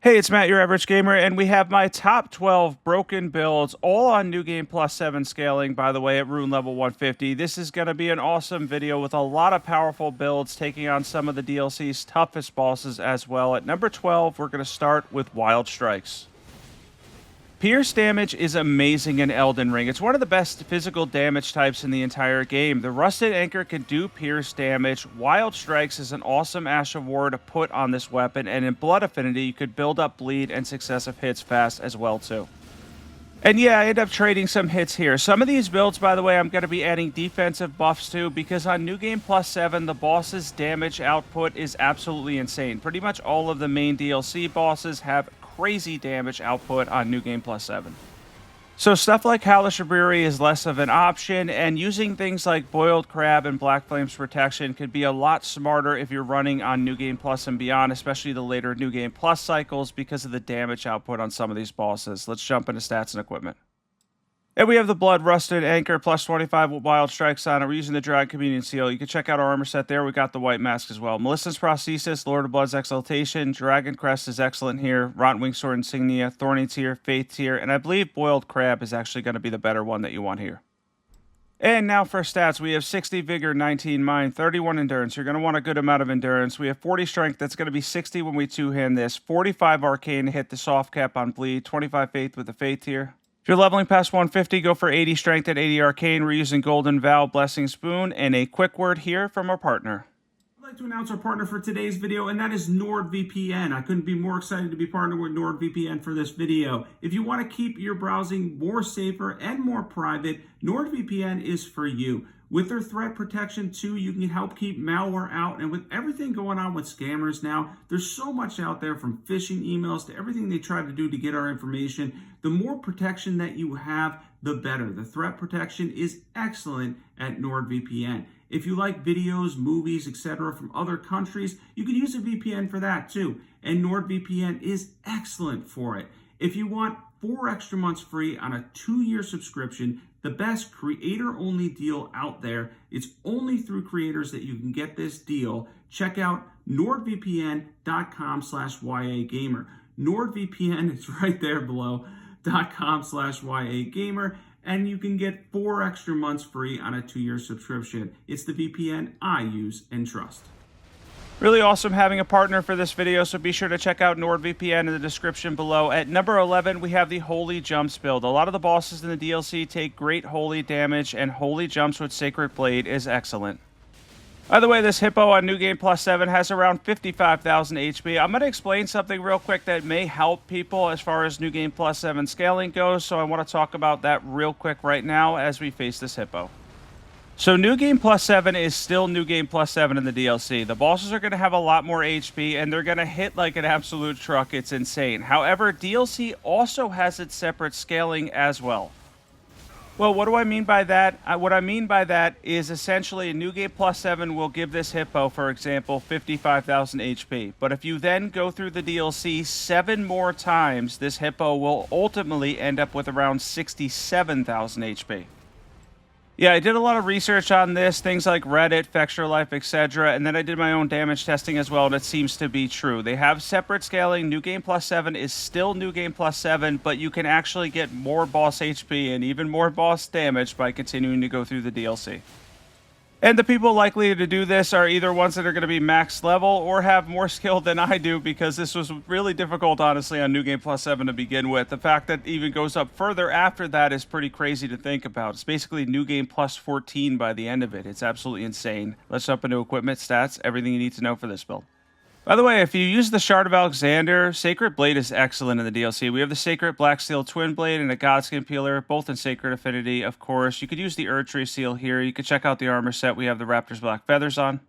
Hey, it's Matt, your average gamer, and we have my top 12 broken builds, all on New Game Plus 7 scaling, by the way, at rune level 150. This is going to be an awesome video with a lot of powerful builds taking on some of the DLC's toughest bosses as well. At number 12, we're going to start with Wild Strikes. Pierce damage is amazing in Elden Ring. It's one of the best physical damage types in the entire game. The Rusted Anchor can do pierce damage. Wild Strikes is an awesome Ash of War to put on this weapon, and in Blood Affinity, you could build up bleed and successive hits fast as well too. And yeah, I end up trading some hits here. Some of these builds, by the way, I'm going to be adding defensive buffs to, because on New Game Plus 7, the boss's damage output is absolutely insane. Pretty much all of the main DLC bosses have crazy damage output on New Game Plus 7. So stuff like Hellish Brewery is less of an option, and using things like Boiled Crab and Black Flame's Protection could be a lot smarter if you're running on New Game Plus and beyond, especially the later New Game Plus cycles, because of the damage output on some of these bosses. Let's jump into stats and equipment. And we have the Blood Rusted Anchor plus 25 with Wild Strikes on it. We're using the Dragon Communion Seal. You can check out our armor set there. We got the White Mask as well. Melissa's Prosthesis, Lord of Blood's Exaltation, Dragon Crest is excellent here, Rotten Wing Sword Insignia, Thorny Tear, Faith Tear, and I believe Boiled Crab is actually going to be the better one that you want here. And now for stats, we have 60 Vigor, 19 Mind, 31 Endurance. You're going to want a good amount of Endurance. We have 40 Strength. That's going to be 60 when we two-hand this. 45 Arcane to hit the soft cap on Bleed. 25 Faith with the Faith Tear. If you're leveling past 150, go for 80 Strength and 80 Arcane. We're using Golden Vow, Blessing Spoon, and a quick word here from our partner. I'd like to announce our partner for today's video, and that is NordVPN. I couldn't be more excited to be partnered with NordVPN for this video. If you want to keep your browsing more safer and more private, NordVPN is for you. With their threat protection too, you can help keep malware out, and with everything going on with scammers now, there's so much out there, from phishing emails to everything they try to do to get our information. The more protection that you have, the better. The threat protection is excellent at NordVPN. If you like videos, movies, etc. from other countries, you can use a VPN for that too. And NordVPN is excellent for it. If you want 4 extra months free on a 2-year subscription, the best creator-only deal out there. It's only through creators that you can get this deal. Check out nordvpn.com/YAGamer. NordVPN is right there below, .com/YAGamer. And you can get 4 extra months free on a 2-year subscription. It's the VPN I use and trust. Really awesome having a partner for this video, so be sure to check out NordVPN in the description below. At number 11, we have the Holy Jumps build. A lot of the bosses in the DLC take great holy damage, and Holy Jumps with Sacred Blade is excellent. By the way, this Hippo on New Game Plus 7 has around 55,000 HP. I'm going to explain something real quick that may help people as far as New Game Plus 7 scaling goes, so I want to talk about that real quick right now as we face this Hippo. So New Game Plus 7 is still New Game Plus 7 in the DLC. The bosses are going to have a lot more HP, and they're going to hit like an absolute truck. It's insane. However, DLC also has its separate scaling as well. Well, what do I mean by that? What I mean by that is essentially New Game Plus 7 will give this Hippo, for example, 55,000 HP. But if you then go through the DLC 7 more times, this Hippo will ultimately end up with around 67,000 HP. Yeah, I did a lot of research on this, things like Reddit, Fextra Life, etc., and then I did my own damage testing as well, and it seems to be true. They have separate scaling. New Game Plus 7 is still New Game Plus 7, but you can actually get more boss HP and even more boss damage by continuing to go through the DLC. And the people likely to do this are either ones that are going to be max level or have more skill than I do, because this was really difficult, honestly, on New Game Plus 7 to begin with. The fact that it even goes up further after that is pretty crazy to think about. It's basically New Game Plus 14 by the end of it. It's absolutely insane. Let's jump into equipment, stats, everything you need to know for this build. By the way, if you use the Shard of Alexander, Sacred Blade is excellent in the DLC. We have the Sacred Black Steel Twinblade and a Godskin Peeler, both in Sacred Affinity, of course. You could use the Erdtree seal here. You could check out the armor set. We have the Raptor's Black Feathers on.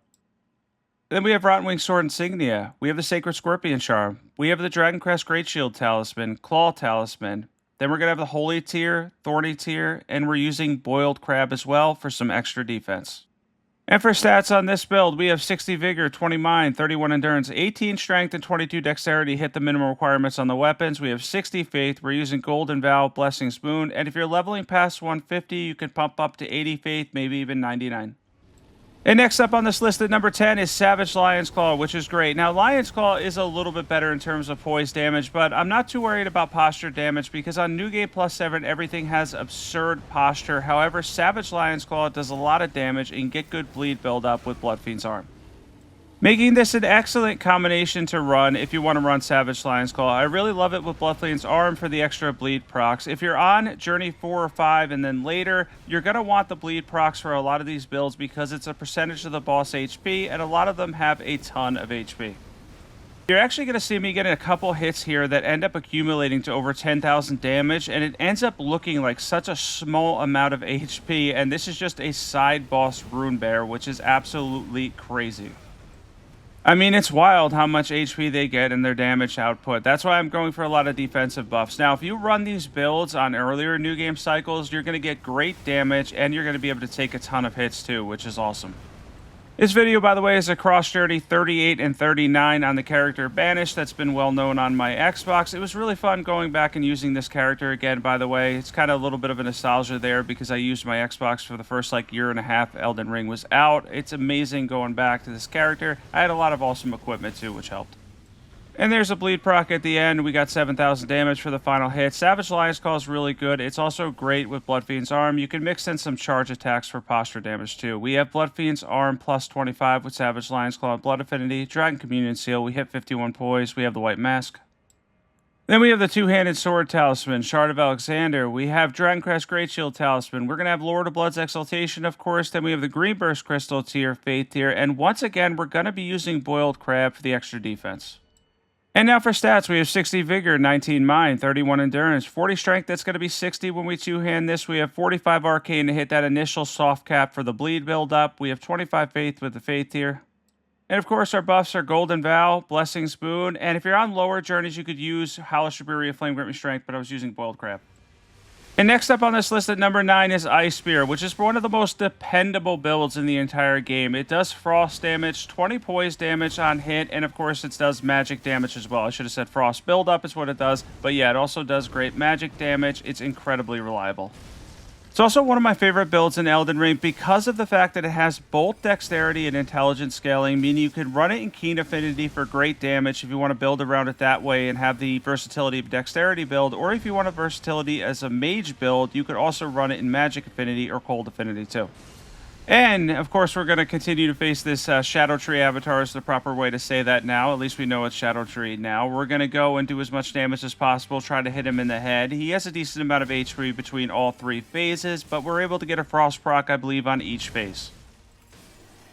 Then we have Rotten Wing Sword Insignia. We have the Sacred Scorpion Charm. We have the Dragon Crest Great Shield Talisman, Claw Talisman. Then we're going to have the Holy Tear, Thorny Tear, and we're using Boiled Crab as well for some extra defense. And for stats on this build, we have 60 Vigor, 20 Mind, 31 Endurance, 18 Strength, and 22 Dexterity hit the minimum requirements on the weapons. We have 60 Faith. We're using Golden Vow, Blessing Spoon, and if you're leveling past 150, you can pump up to 80 Faith, maybe even 99. And next up on this list at number 10 is Savage Lion's Claw, which is great. Now, Lion's Claw is a little bit better in terms of poise damage, but I'm not too worried about posture damage because on New Game Plus 7, everything has absurd posture. However, Savage Lion's Claw does a lot of damage and get good bleed build-up with Bloodfiend's Arm, making this an excellent combination to run if you want to run Savage Lion's Claw. I really love it with Bloodfiend's Arm for the extra bleed procs. If you're on Journey 4 or 5 and then later, you're going to want the bleed procs for a lot of these builds because it's a percentage of the boss HP, and a lot of them have a ton of HP. You're actually going to see me getting a couple hits here that end up accumulating to over 10,000 damage, and it ends up looking like such a small amount of HP, and this is just a side boss Rune Bear, which is absolutely crazy. I mean, it's wild how much HP they get and their damage output. That's why I'm going for a lot of defensive buffs. Now, if you run these builds on earlier New Game cycles, you're going to get great damage, and you're going to be able to take a ton of hits too, which is awesome. This video, by the way, is across Journey 38 and 39 on the character Banished. That's been well known on my Xbox. It was really fun going back and using this character again, by the way. It's kind of a little bit of a nostalgia there because I used my Xbox for the first year and a half Elden Ring was out. It's amazing going back to this character. I had a lot of awesome equipment too, which helped. And there's a bleed proc at the end. We got 7,000 damage for the final hit. Savage Lion's Claw is really good. It's also great with Bloodfiend's Arm. You can mix in some charge attacks for posture damage too. We have Bloodfiend's Arm plus 25 with Savage Lion's Claw and Blood Affinity. Dragon Communion Seal. We hit 51 poise. We have the White Mask. Then we have the Two-Handed Sword Talisman, Shard of Alexander. We have Dragoncrest Great Shield Talisman. We're going to have Lord of Blood's Exaltation, of course. Then we have the Green Burst Crystal tier, Faith tier. And once again, we're going to be using Boiled Crab for the extra defense. And now for stats, we have 60 Vigor, 19 Mind, 31 Endurance, 40 Strength, that's going to be 60 when we two-hand this. We have 45 Arcane to hit that initial soft cap for the bleed build-up. We have 25 Faith with the Faith tier. And of course, our buffs are Golden Vow, Blessing Spoon, and if you're on lower journeys, you could use Hellish Shaburia, Flame Grant Me Strength, but I was using Boiled Crab. And next up on this list at number 9 is Ice Spear, which is one of the most dependable builds in the entire game. It does frost damage, 20 poise damage on hit, and of course it does magic damage as well. I should have said frost buildup is what it does, but yeah, it also does great magic damage. It's incredibly reliable. It's also one of my favorite builds in Elden Ring because of the fact that it has both dexterity and intelligence scaling, meaning you can run it in Keen Affinity for great damage if you want to build around it that way and have the versatility of dexterity build, or if you want a versatility as a mage build, you could also run it in Magic Affinity or Cold Affinity too. And, of course, we're going to continue to face this Shadow Tree avatar is the proper way to say that now. At least we know it's Shadow Tree now. We're going to go and do as much damage as possible, try to hit him in the head. He has a decent amount of HP between all three phases, but we're able to get a Frost proc, I believe, on each phase.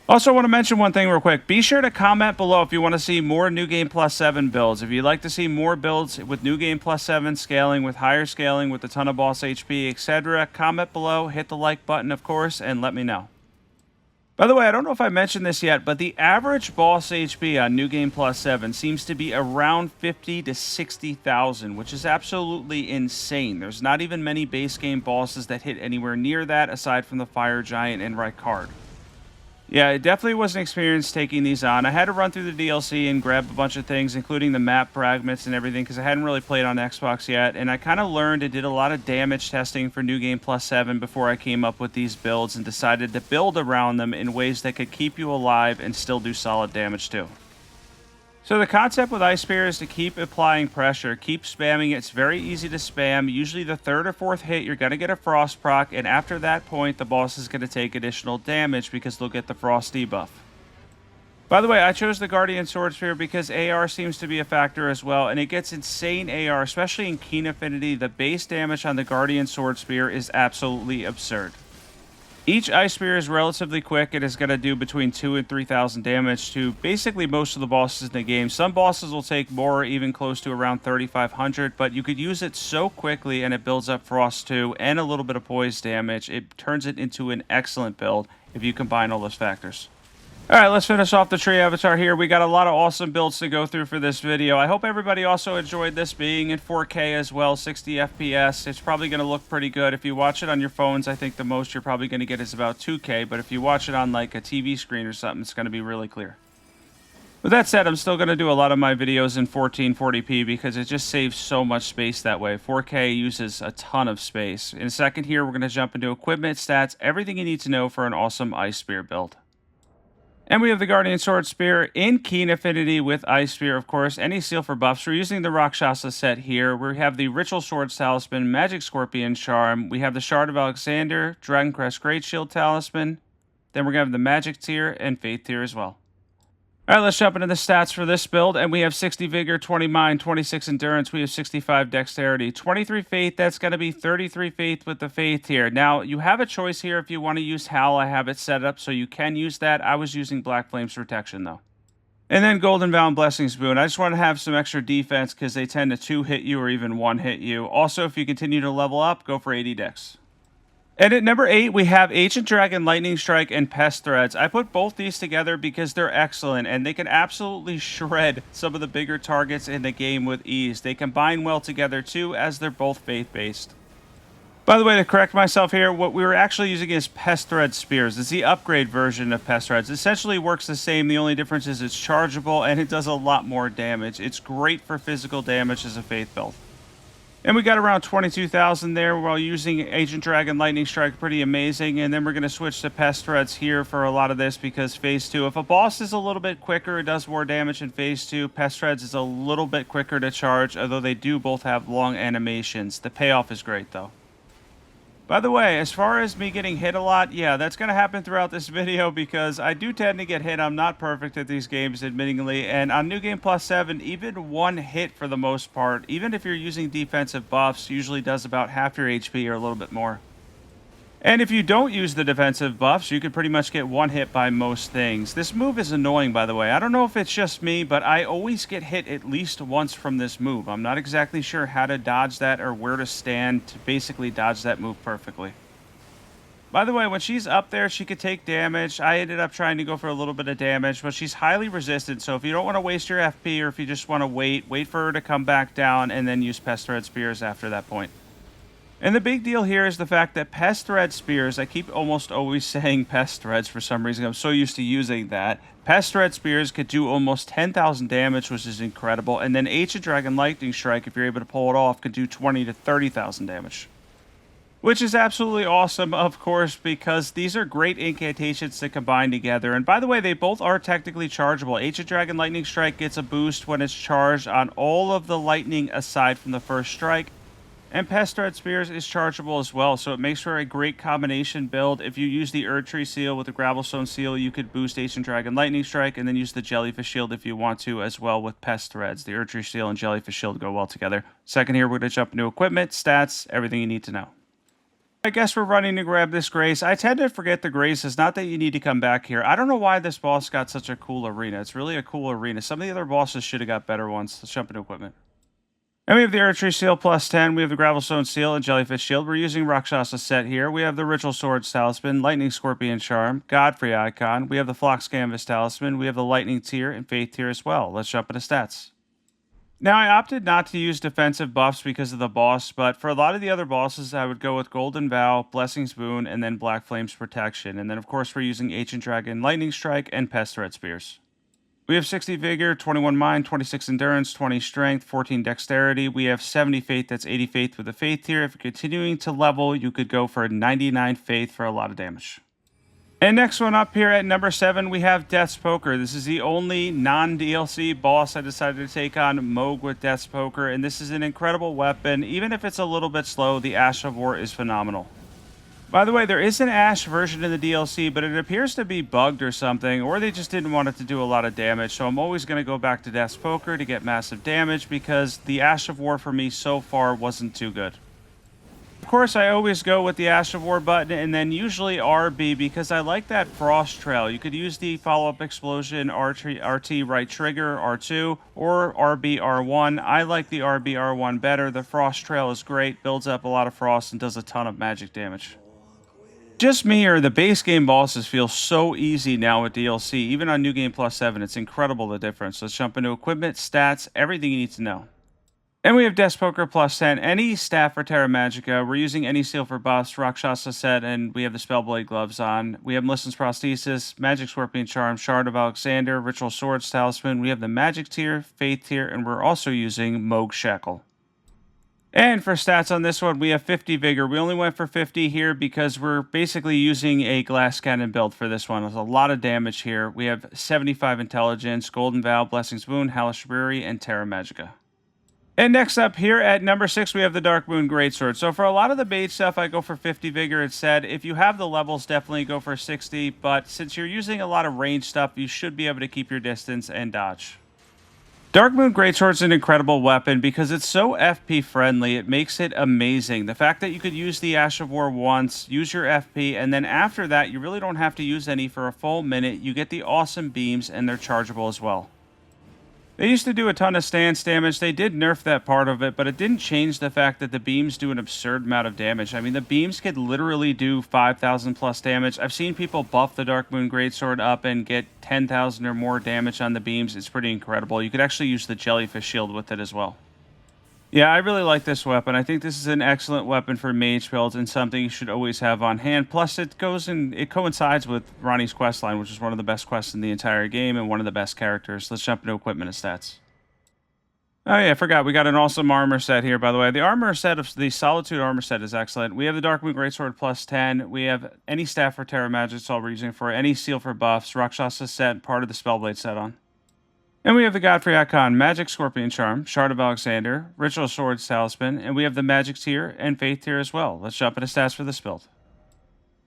Also, I want to mention one thing real quick. Be sure to comment below if you want to see more New Game Plus 7 builds. If you'd like to see more builds with New Game Plus 7 scaling, with higher scaling, with a ton of boss HP, etc., comment below, hit the like button, of course, and let me know. By the way, I don't know if I mentioned this yet, but the average boss HP on New Game Plus 7 seems to be around 50 to 60,000, which is absolutely insane. There's not even many base game bosses that hit anywhere near that, aside from the Fire Giant and Rykard. Yeah, it definitely was an experience taking these on. I had to run through the DLC and grab a bunch of things, including the map fragments and everything, because I hadn't really played on Xbox yet, and I kind of learned and did a lot of damage testing for New Game Plus 7 before I came up with these builds and decided to build around them in ways that could keep you alive and still do solid damage too. So the concept with Ice Spear is to keep applying pressure, keep spamming it. It's very easy to spam. Usually the third or fourth hit, you're going to get a Frost proc, and after that point, the boss is going to take additional damage because they'll get the Frost debuff. By the way, I chose the Guardian Sword Spear because AR seems to be a factor as well, and it gets insane AR, especially in Keen Affinity. The base damage on the Guardian Sword Spear is absolutely absurd. Each Ice Spear is relatively quick. It is going to do between 2,000 and 3,000 damage to basically most of the bosses in the game. Some bosses will take more, even close to around 3,500, but you could use it so quickly and it builds up Frost too and a little bit of poise damage. It turns it into an excellent build if you combine all those factors. Alright, let's finish off the tree avatar here. We got a lot of awesome builds to go through for this video. I hope everybody also enjoyed this being in 4K as well, 60 FPS. It's probably going to look pretty good. If you watch it on your phones, I think the most you're probably going to get is about 2K, but if you watch it on like a TV screen or something, it's going to be really clear. With that said, I'm still going to do a lot of my videos in 1440p because it just saves so much space that way. 4K uses a ton of space. In a second here, we're going to jump into equipment, stats, everything you need to know for an awesome Ice Spear build. And we have the Guardian Sword Spear in Keen Affinity with Ice Spear, of course. Any seal for buffs. We're using the Rakshasa set here. We have the Ritual Sword Talisman, Magic Scorpion Charm. We have the Shard of Alexander, Dragon Crest Great Shield Talisman. Then we're going to have the Magic tier and Faith tier as well. All right, let's jump into the stats for this build. And we have 60 Vigor, 20 Mind, 26 Endurance. We have 65 Dexterity, 23 Faith. That's going to be 33 Faith with the Faith here. Now, you have a choice here if you want to use Howl. I have it set up so you can use that. I was using Black Flame's Protection, though. And then Golden Vow and Blessing's Boon. I just want to have some extra defense because they tend to 2-hit you or even 1-hit you. Also, if you continue to level up, go for 80 Dex. And at number 8, we have Ancient Dragon, Lightning Strike, and Pest Threads. I put both these together because they're excellent, and they can absolutely shred some of the bigger targets in the game with ease. They combine well together, too, as they're both faith-based. By the way, to correct myself here, what we were actually using is Pest Thread Spears. It's the upgrade version of Pest Threads. It essentially works the same. The only difference is it's chargeable, and it does a lot more damage. It's great for physical damage as a faith build. And we got around 22,000 there while using Ancient Dragon Lightning Strike. Pretty amazing. And then we're going to switch to Pest Threads here for a lot of this because Phase 2, if a boss is a little bit quicker, it does more damage in Phase 2. Pest Threads is a little bit quicker to charge, although they do both have long animations. The payoff is great, though. By the way, as far as me getting hit a lot, yeah, that's going to happen throughout this video because I do tend to get hit. I'm not perfect at these games, admittingly. And on New Game Plus 7, even one hit for the most part, even if you're using defensive buffs, usually does about half your HP or a little bit more. And if you don't use the defensive buffs, you can pretty much get one hit by most things. This move is annoying, by the way. I don't know if it's just me, but I always get hit at least once from this move. I'm not exactly sure how to dodge that or where to stand to basically dodge that move perfectly. By the way, when she's up there, she could take damage. I ended up trying to go for a little bit of damage, but she's highly resistant. So if you don't want to waste your FP or if you just want to wait for her to come back down and then use Pest Thread Spears after that point. And the big deal here is the fact that Pest Thread Spears, I keep almost always saying Pest Threads for some reason. I'm so used to using that. Pest Thread Spears could do almost 10,000 damage, which is incredible. And then Ancient Dragon Lightning Strike, if you're able to pull it off, could do 20 to 30,000 damage. Which is absolutely awesome, of course, because these are great incantations to combine together. And by the way, they both are technically chargeable. Ancient Dragon Lightning Strike gets a boost when it's charged on all of the lightning aside from the first strike. And Pest Thread Spears is chargeable as well, so it makes for a great combination build. If you use the Erdtree seal with the Gravelstone seal, you could boost Ancient Dragon Lightning Strike, and then use the Jellyfish Shield if you want to as well with Pest Threads. The Erdtree seal and Jellyfish Shield go well together. Second here, we're going to jump into equipment, stats, everything you need to know. I guess we're running to grab this Grace. I tend to forget the Graces, not that you need to come back here. I don't know why this boss got such a cool arena. It's really a cool arena. Some of the other bosses should have got better ones. Let's jump into equipment. And we have the Erdtree Seal plus 10. We have the Gravelstone Seal and Jellyfish Shield. We're using Rakshasa set here. We have the Ritual Swords Talisman, Lightning Scorpion Charm, Godfrey Icon. We have the Phlox Canvas Talisman. We have the Lightning tier and Faith tier as well. Let's jump into stats. Now, I opted not to use defensive buffs because of the boss, but for a lot of the other bosses, I would go with Golden Vow, Blessing's Boon, and then Black Flame's Protection. And then, of course, we're using Ancient Dragon, Lightning Strike, and Pest Thread Spears. We have 60 Vigor, 21 Mind, 26 Endurance, 20 Strength, 14 Dexterity. We have 70 Faith, that's 80 Faith with a Faith tier. If you're continuing to level, you could go for 99 Faith for a lot of damage. And next one up here at number 7, we have Death's Poker. This is the only non-DLC boss I decided to take on, Moog with Death's Poker. And this is an incredible weapon. Even if it's a little bit slow, the Ash of War is phenomenal. By the way, there is an Ash version in the DLC, but it appears to be bugged or something, or they just didn't want it to do a lot of damage. So I'm always going to go back to Death's Poker to get massive damage because the Ash of War for me so far wasn't too good. Of course, I always go with the Ash of War button and then usually RB because I like that Frost Trail. You could use the follow-up explosion, RT right trigger, R2, or RB R1. I like the RB R1 better. The Frost Trail is great, builds up a lot of frost, and does a ton of magic damage. Just me or the base game bosses feel so easy now with DLC. Even on New Game Plus 7, it's incredible the difference. Let's jump into equipment, stats, everything you need to know. And we have Death's Poker plus 10. Any staff for Terra Magica. We're using any seal for buffs, Rakshasa set, and we have the Spellblade gloves on. We have Melissen's Prosthesis, Magic Scorpion Charm, Shard of Alexander, Ritual Swords Talisman. We have the Magic tier, Faith tier, and we're also using Moog Shackle. And for stats on this one, we have 50 Vigor. We only went for 50 here because we're basically using a glass cannon build for this one. There's a lot of damage here. We have 75 Intelligence, Golden Vow, Blessing's Boon, Hellish Brewery, and Terra Magica. And next up here at number 6, we have the Darkmoon Greatsword. So for a lot of the mage stuff, I go for 50 Vigor instead. If you have the levels, definitely go for 60. But since you're using a lot of range stuff, you should be able to keep your distance and dodge. Darkmoon Greatsword is an incredible weapon because it's so FP friendly. It makes it amazing. The fact that you could use the Ash of War once, use your FP, and then after that, you really don't have to use any for a full minute. You get the awesome beams, and they're chargeable as well. They used to do a ton of stance damage. They did nerf that part of it, but it didn't change the fact that the beams do an absurd amount of damage. I mean, the beams could literally do 5,000 plus damage. I've seen people buff the Darkmoon Greatsword up and get 10,000 or more damage on the beams. It's pretty incredible. You could actually use the Jellyfish Shield with it as well. Yeah, I really like this weapon. I think this is an excellent weapon for mage builds and something you should always have on hand. Plus, it coincides with Ronnie's questline, which is one of the best quests in the entire game and one of the best characters. Let's jump into equipment and stats. Oh yeah, I forgot. We got an awesome armor set here, by the way. The armor set of the Solitude armor set is excellent. We have the Darkmoon Greatsword plus 10. We have any staff for Terra Magic, that's all we're using for it. Any seal for buffs. Rakshasa set, part of the Spellblade set on. And we have the Godfrey Icon, Magic Scorpion Charm, Shard of Alexander, Ritual Sword Talisman, and we have the Magic tier and Faith tier as well. Let's jump into stats for this build.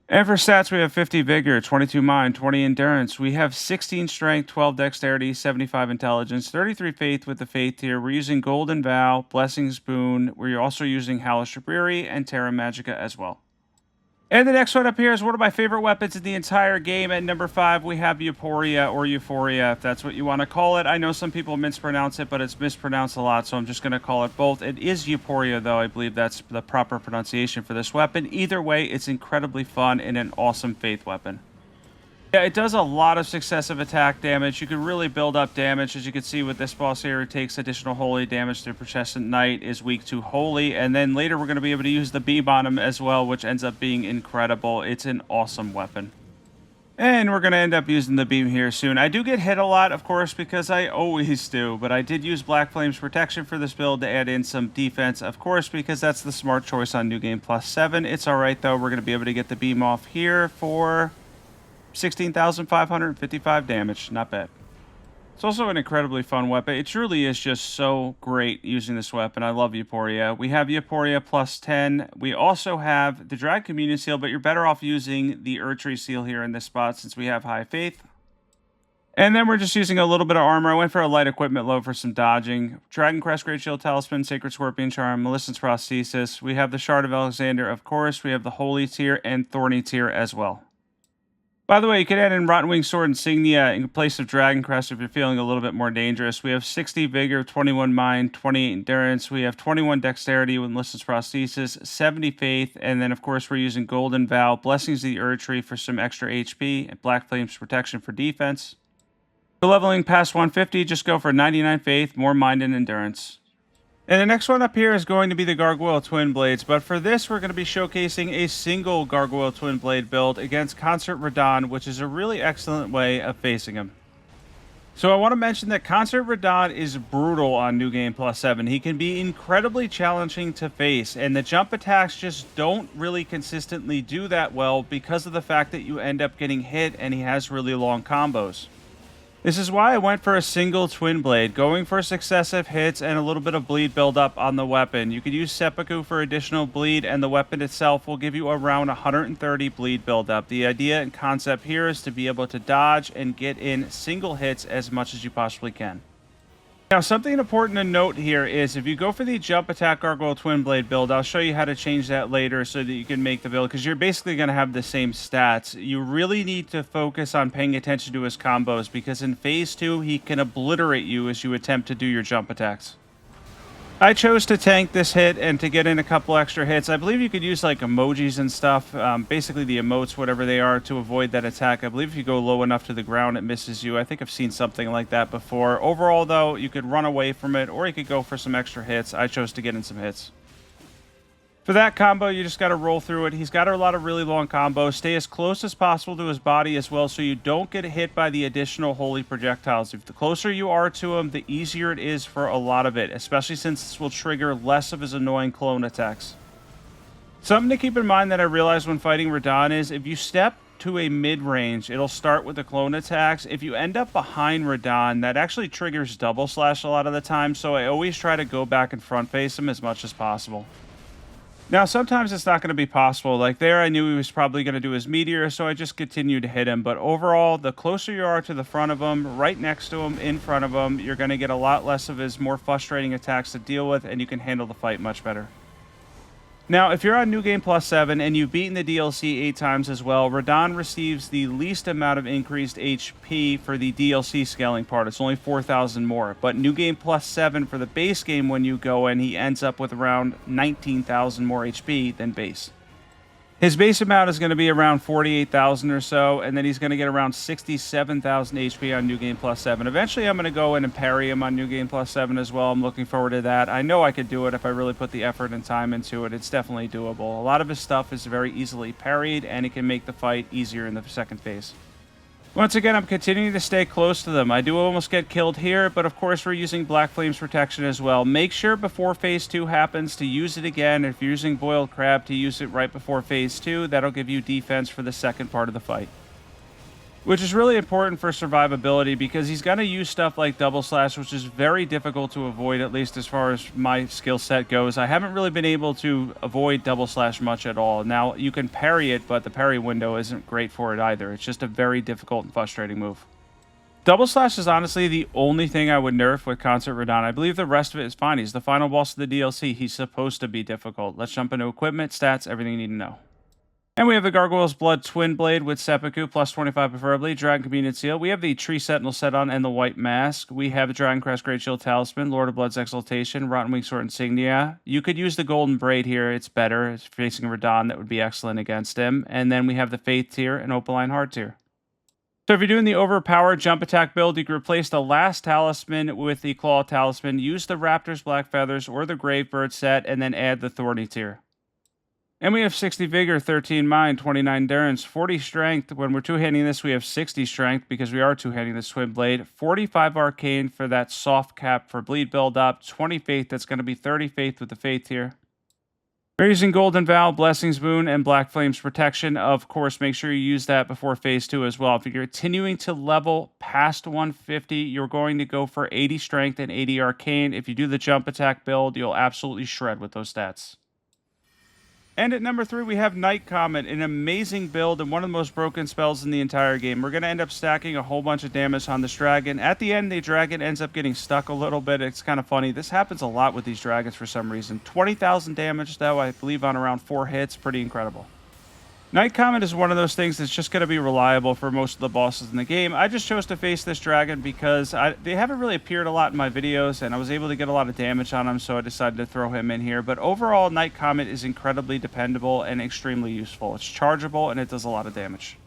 And for stats, we have 50 Vigor, 22 Mind, 20 Endurance. We have 16 Strength, 12 Dexterity, 75 Intelligence, 33 Faith with the Faith tier. We're using Golden Vow, Blessing's Boon. We're also using Hellish Brewery and Terra Magica as well. And the next one up here is one of my favorite weapons in the entire game. At number 5, we have Euporia, or Euphoria, if that's what you want to call it. I know some people mispronounce it, but it's mispronounced a lot, so I'm just going to call it both. It is Euporia, though. I believe that's the proper pronunciation for this weapon. Either way, it's incredibly fun and an awesome faith weapon. Yeah, it does a lot of successive attack damage. You can really build up damage. As you can see with this boss here, it takes additional holy damage through Persistent Knight, is weak to holy, and then later we're going to be able to use the beam on him as well, which ends up being incredible. It's an awesome weapon. And we're going to end up using the beam here soon. I do get hit a lot, of course, because I always do, but I did use Black Flame's protection for this build to add in some defense, of course, because that's the smart choice on New Game Plus 7. It's alright, though. We're going to be able to get the beam off here for 16,555 damage. Not bad. It's also an incredibly fun weapon. It truly is just so great using this weapon. I love Euporia. We have Euporia plus 10. We also have the Drag Communion Seal, but you're better off using the Erdtree Seal here in this spot since we have High Faith. And then we're just using a little bit of armor. I went for a light equipment load for some dodging. Dragon Crest, Great Shield Talisman, Sacred Scorpion Charm, Maleficent's Prosthesis. We have the Shard of Alexander, of course. We have the Holy tier and Thorny tier as well. By the way, you can add in Rotten Wing Sword Insignia in place of Dragon Crest if you're feeling a little bit more dangerous. We have 60 Vigor, 21 Mind, 28 Endurance. We have 21 Dexterity with Maleficent's Prosthesis, 70 Faith, and then, of course, we're using Golden Vow, Blessings of the Erdtree for some extra HP, and Black Flame's Protection for defense. For leveling past 150, just go for 99 Faith, more Mind and Endurance. And the next one up here is going to be the Gargoyle Twinblades, but for this we're going to be showcasing a single Gargoyle Twinblade build against Concert Radahn, which is a really excellent way of facing him. So I want to mention that Concert Radahn is brutal on New Game Plus 7. He can be incredibly challenging to face, and the jump attacks just don't really consistently do that well because of the fact that you end up getting hit and he has really long combos. This is why I went for a single Twinblade, going for successive hits and a little bit of bleed buildup on the weapon. You could use Seppuku for additional bleed, and the weapon itself will give you around 130 bleed buildup. The idea and concept here is to be able to dodge and get in single hits as much as you possibly can. Now, something important to note here is if you go for the jump attack Gargoyle Twinblade build, I'll show you how to change that later so that you can make the build, because you're basically going to have the same stats. You really need to focus on paying attention to his combos, because in Phase 2, he can obliterate you as you attempt to do your jump attacks. I chose to tank this hit and to get in a couple extra hits. I believe you could use like emojis and stuff, basically the emotes, whatever they are, to avoid that attack. I believe if you go low enough to the ground, it misses you. I think I've seen something like that before. Overall, though, you could run away from it or you could go for some extra hits. I chose to get in some hits. For that combo, you just got to roll through it. He's got a lot of really long combos. Stay as close as possible to his body as well so you don't get hit by the additional holy projectiles. If the closer you are to him, the easier it is for a lot of it, especially since this will trigger less of his annoying clone attacks. Something to keep in mind that I realized when fighting Radahn is if you step to a mid-range, it'll start with the clone attacks. If you end up behind Radahn, that actually triggers double slash a lot of the time, so I always try to go back and front face him as much as possible. Now, sometimes it's not going to be possible. Like there, I knew he was probably going to do his meteor, so I just continued to hit him. But overall, the closer you are to the front of him, right next to him, in front of him, you're going to get a lot less of his more frustrating attacks to deal with, and you can handle the fight much better. Now, if you're on New Game Plus 7 and you've beaten the DLC 8 times as well, Radahn receives the least amount of increased HP for the DLC scaling part. It's only 4,000 more. But New Game Plus 7 for the base game, when you go in, he ends up with around 19,000 more HP than base. His base amount is going to be around 48,000 or so, and then he's going to get around 67,000 HP on New Game Plus 7. Eventually, I'm going to go in and parry him on New Game Plus 7 as well. I'm looking forward to that. I know I could do it if I really put the effort and time into it. It's definitely doable. A lot of his stuff is very easily parried, and it can make the fight easier in the second phase. Once again, I'm continuing to stay close to them. I do almost get killed here, but of course we're using Black Flame's protection as well. Make sure before Phase 2 happens to use it again. If you're using Boiled Crab, to use it right before Phase 2. That'll give you defense for the second part of the fight. Which is really important for survivability because he's going to use stuff like Double Slash, which is very difficult to avoid, at least as far as my skill set goes. I haven't really been able to avoid Double Slash much at all. Now, you can parry it, but the parry window isn't great for it either. It's just a very difficult and frustrating move. Double Slash is honestly the only thing I would nerf with Concert Radahn. I believe the rest of it is fine. He's the final boss of the DLC. He's supposed to be difficult. Let's jump into equipment, stats, everything you need to know. And we have the Gargoyle's Blood Twinblade with Seppuku, plus 25 preferably, Dragon Convenient Seal. We have the Tree Sentinel set on and the White Mask. We have the Dragon Crest Great Shield Talisman, Lord of Blood's Exaltation, Rotten Wing Sword Insignia. You could use the Golden Braid here. It's better. It's facing Radahn. That would be excellent against him. And then we have the Faith tier and Opaline Heart tier. So if you're doing the overpowered jump attack build, you can replace the last talisman with the Claw Talisman, use the Raptor's Black Feathers or the Gravebird set, and then add the Thorny tier. And we have 60 Vigor, 13 Mind, 29 Endurance, 40 Strength. When we're two-handing this, we have 60 Strength because we are two-handing this Twinblade. 45 Arcane for that soft cap for bleed build-up. 20 Faith, that's going to be 30 Faith with the Faith here. We're using Golden Vow, Blessing's Boon, and Black Flame's Protection. Of course, make sure you use that before Phase 2 as well. If you're continuing to level past 150, you're going to go for 80 Strength and 80 Arcane. If you do the jump attack build, you'll absolutely shred with those stats. And at number 3, we have Night Comet, an amazing build and one of the most broken spells in the entire game. We're going to end up stacking a whole bunch of damage on this dragon. At the end, the dragon ends up getting stuck a little bit. It's kind of funny. This happens a lot with these dragons for some reason. 20,000 damage, though, I believe on around 4 hits. Pretty incredible. Night Comet is one of those things that's just going to be reliable for most of the bosses in the game. I just chose to face this dragon because they haven't really appeared a lot in my videos, and I was able to get a lot of damage on him, so I decided to throw him in here. But overall, Night Comet is incredibly dependable and extremely useful. It's chargeable, and it does a lot of damage.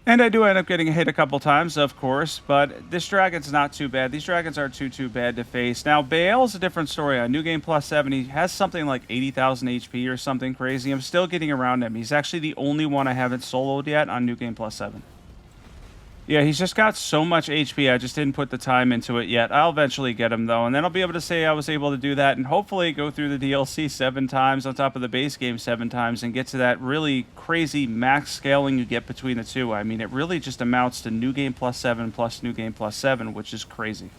And I do end up getting hit a couple times, of course, but this dragon's not too bad. These dragons aren't too bad to face. Now, Baal's a different story. On New Game Plus 7, he has something like 80,000 HP or something crazy. I'm still getting around him. He's actually the only one I haven't soloed yet on New Game Plus 7. Yeah, he's just got so much HP, I just didn't put the time into it yet. I'll eventually get him, though, and then I'll be able to say I was able to do that and hopefully go through the DLC 7 times on top of the base game 7 times and get to that really crazy max scaling you get between the two. I mean, it really just amounts to New Game Plus 7 plus New Game Plus 7, which is crazy.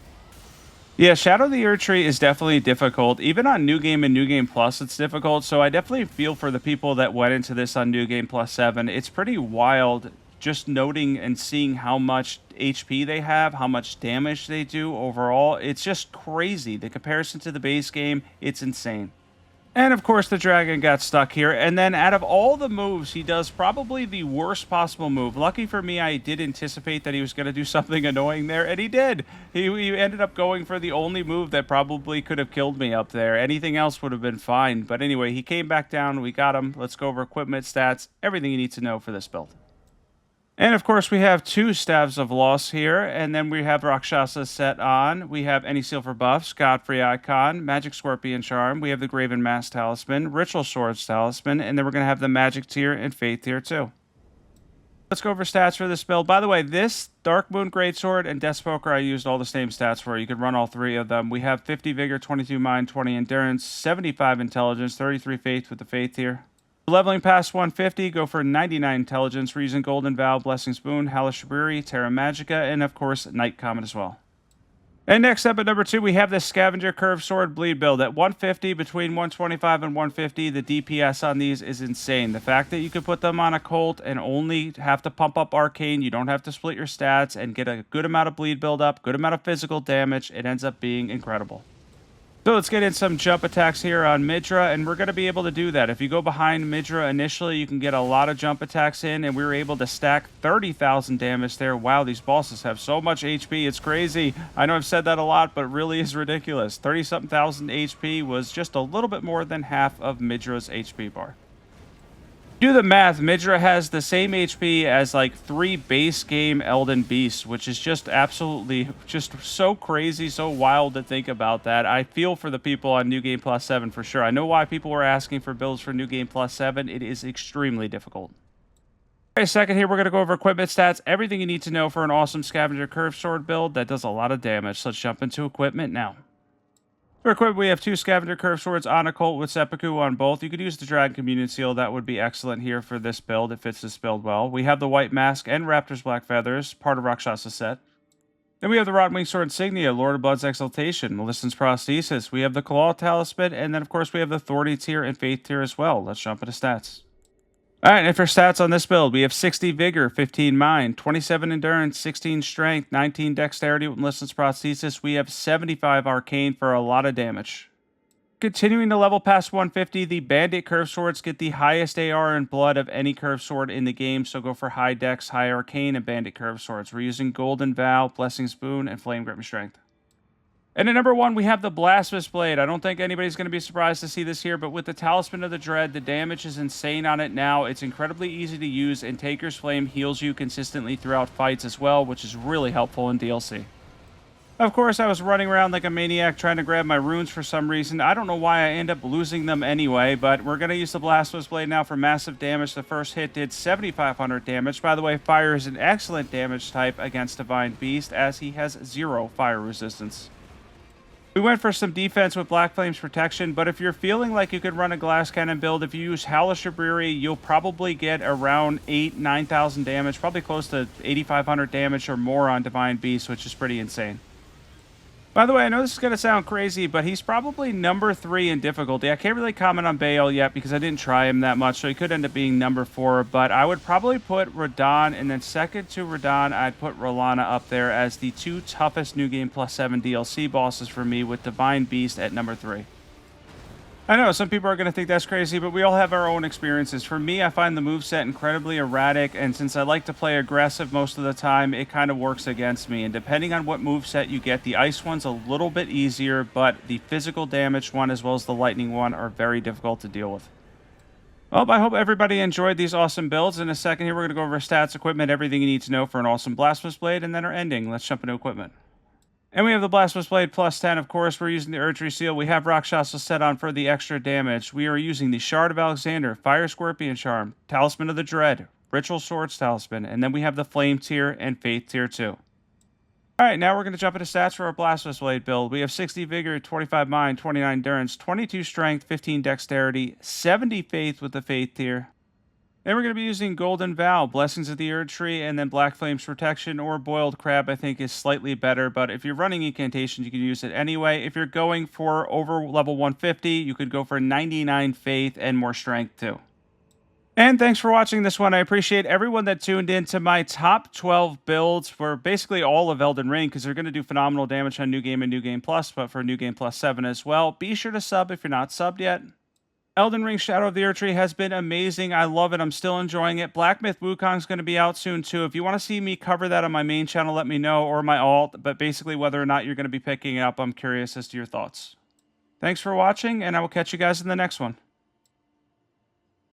Yeah, Shadow of the Erdtree is definitely difficult. Even on New Game and New Game Plus, it's difficult, so I definitely feel for the people that went into this on New Game Plus 7. It's pretty wild just noting and seeing how much HP they have, how much damage they do overall. It's just crazy. The comparison to the base game, it's insane. And of course, the dragon got stuck here. And then out of all the moves, he does probably the worst possible move. Lucky for me, I did anticipate that he was going to do something annoying there, and he did. He ended up going for the only move that probably could have killed me up there. Anything else would have been fine. But anyway, he came back down. We got him. Let's go over equipment, stats, everything you need to know for this build. And of course, we have 2 Staves of Loss here, and then we have Rakshasa set on. We have any seal for buffs, Godfrey Icon, Magic Scorpion Charm. We have the Graven Mask Talisman, Ritual Swords Talisman, and then we're going to have the Magic tier and Faith tier too. Let's go over stats for this build. By the way, this Darkmoon Greatsword and Death Poker, I used all the same stats for. You could run all 3 of them. We have 50 Vigor, 22 Mind, 20 Endurance, 75 Intelligence, 33 Faith with the Faith tier. Leveling past 150, go for 99 Intelligence. We're using Golden Vow, Blessing's Boon, Hellish Brewery, Terra Magica, and of course, Night Comet as well. And next up at number 2, we have the Scavenger Curved Sword Bleed build. At 150, between 125 and 150, the DPS on these is insane. The fact that you could put them on a Colt and only have to pump up Arcane, you don't have to split your stats, and get a good amount of bleed build up, good amount of physical damage, it ends up being incredible. So let's get in some jump attacks here on Midra, and we're going to be able to do that. If you go behind Midra initially, you can get a lot of jump attacks in, and we were able to stack 30,000 damage there. Wow, these bosses have so much HP. It's crazy. I know I've said that a lot, but it really is ridiculous. 30-something thousand HP was just a little bit more than half of Midra's HP bar. Do the math, Midra has the same HP as like 3 base game Elden Beasts, which is just absolutely just so crazy, so wild to think about that. I feel for the people on New Game Plus 7 for sure. I know why people were asking for builds for New Game Plus 7. It is extremely difficult. All right, second here, we're going to go over equipment stats, everything you need to know for an awesome Scavenger Curved Sword build that does a lot of damage. So let's jump into equipment now. For equipment, we have 2 Scavenger Curved Swords on a Colt with Seppuku on both. You could use the Dragon Communion Seal. That would be excellent here for this build. It fits this build well. We have the White Mask and Raptor's Black Feathers, part of Rakshasa set. Then we have the Rotting Sword Insignia, Lord of Blood's Exaltation, Melissan's Prosthesis. We have the Claw Talisman, and then, of course, we have the Authority tier and Faith tier as well. Let's jump into stats. All right, and for stats on this build, we have 60 Vigor, 15 Mind, 27 Endurance, 16 Strength, 19 Dexterity with Melissan's Prosthesis. We have 75 Arcane for a lot of damage. Continuing to level past 150, the Bandit Curved Swords get the highest AR and blood of any Curved Sword in the game, so go for high Dex, high Arcane, and Bandit Curved Swords. We're using Golden Vow, Blessing's Boon, and Flame Grip and Strength. And at number 1, we have the Blasphemous Blade. I don't think anybody's going to be surprised to see this here, but with the Talisman of the Dread, the damage is insane on it now. It's incredibly easy to use, and Taker's Flame heals you consistently throughout fights as well, which is really helpful in DLC. Of course, I was running around like a maniac trying to grab my runes for some reason. I don't know why I end up losing them anyway, but we're going to use the Blasphemous Blade now for massive damage. The first hit did 7,500 damage. By the way, fire is an excellent damage type against Divine Beast, as he has 0 fire resistance. We went for some defense with Black Flame's protection, but if you're feeling like you could run a glass cannon build, if you use Hellish Brewery, you'll probably get around 9,000 damage, probably close to 8,500 damage or more on Divine Beast, which is pretty insane. By the way, I know this is going to sound crazy, but he's probably number 3 in difficulty. I can't really comment on Baal yet because I didn't try him that much, so he could end up being number 4, but I would probably put Radon, and then second to Radon, I'd put Rolana up there as the 2 toughest New Game Plus 7 DLC bosses for me, with Divine Beast at number 3. I know, some people are going to think that's crazy, but we all have our own experiences. For me, I find the moveset incredibly erratic, and since I like to play aggressive most of the time, it kind of works against me. And depending on what moveset you get, the ice one's a little bit easier, but the physical damage one as well as the lightning one are very difficult to deal with. Well, I hope everybody enjoyed these awesome builds. In a second here, we're going to go over stats, equipment, everything you need to know for an awesome Blasphemous Blade, and then our ending. Let's jump into equipment. And we have the Blasphemous Blade plus 10, of course. We're using the Erdtree seal. We have Rakshasa set on for the extra damage. We are using the Shard of Alexander, Fire Scorpion Charm, Talisman of the Dread, Ritual Swords Talisman, and then we have the Flame tier and Faith tier too. Alright, now we're going to jump into stats for our Blasphemous Blade build. We have 60 Vigor, 25 Mind, 29 Endurance, 22 Strength, 15 Dexterity, 70 Faith with the Faith tier. Then we're going to be using Golden Vow, Blessings of the Erdtree, and then Black Flame's Protection, or Boiled Crab I think is slightly better, but if you're running incantations, you can use it anyway. If you're going for over level 150, you could go for 99 Faith and more Strength too. And thanks for watching this one. I appreciate everyone that tuned in to my top 12 builds for basically all of Elden Ring, because they're going to do phenomenal damage on New Game and New Game Plus, but for New Game Plus 7 as well. Be sure to sub if you're not subbed yet. Elden Ring Shadow of the Erdtree has been amazing. I love it. I'm still enjoying it. Black Myth Wukong's going to be out soon, too. If you want to see me cover that on my main channel, let me know, or my alt. But basically, whether or not you're going to be picking it up, I'm curious as to your thoughts. Thanks for watching, and I will catch you guys in the next one.